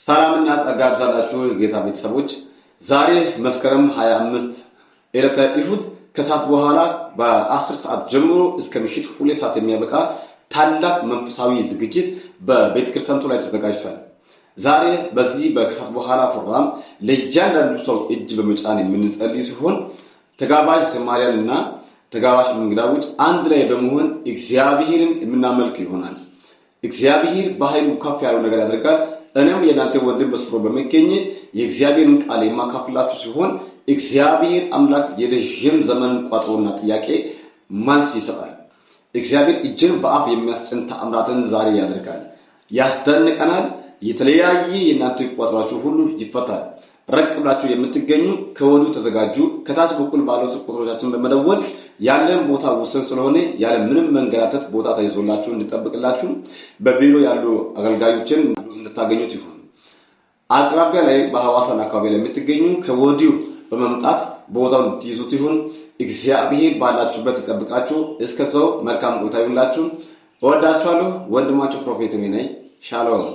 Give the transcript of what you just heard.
ሰላምና ጸጋ ይብዛላችሁ የጌታ ቤተሰቦች። ዛሬ መስከረም 25 ዕለተ እሁድ ከሰዓት በኋላ በ10 ሰዓት ጀምሮ እስከ ምሽት 2 ሰዓት የሚያበቃ ታላቅ መንፈሳዊ ዝግጅት በቤተክርስቲያኑ ላይ ተዘጋጅቷል። ዛሬ በዚህ በከሰዓት በኋላ ፕሮግራም ለእያንዳንዱ ሰው እጅ በመጫን የምንጸልይ ሲሆን ተጋባዥ ዘማሪያንና ተጋባዥ እንግዳዎች አንድ ላይ በመሆን እግዚአብሔርን የምናመልክ ይሆናል። እግዚአብሔር በኃይሉ ከፍ ያለው ነገር ያደርጋል። እኔም የናንተ ወንድም በስፍራው በመገኘት የእግዚአብሔርን ቃል የማካፍላችሁ ሲሆን እግዚአብሔር አምላክ የረጅም ዘመን ቋጠሮና ጥያቄ መልስ ይሰጣል። እግዚአብሔር እጅን በአፍ የሚያስጭን ተአምራትን ዛሬ ያደርጋል፣ ያስደንቀናል። የተለያየ የናንተ ቋጠሯችሁ ሁሉ ይፈታል። ረቅ ብላችሁ የምትገኙ ከወዲሁ ተዘጋጁ። ከታች በኩል ባለው ቁጥሮቻችን በመደወል ያለን ቦታ ውስን ስለሆነ ያለ ምንም መንገላታት ቦታ ተይዞላችሁ እንድጠብቅላችሁ በቢሮ ያሉ አገልጋዮችን እንድታገኙት ይሁን። አቅራቢያ ላይ በሐዋሳና አካባቢ ላይ የምትገኙ ከወዲሁ በመምጣት ቦታውን ትይዙት ይሁን። እግዚአብሔር ባላችሁበት ይጠብቃችሁ። እስከ ሰው መልካም ቆይታ ይሁንላችሁ። እወዳችኋለሁ። ወንድማችሁ ፕሮፌት ነኝ። ሻሎም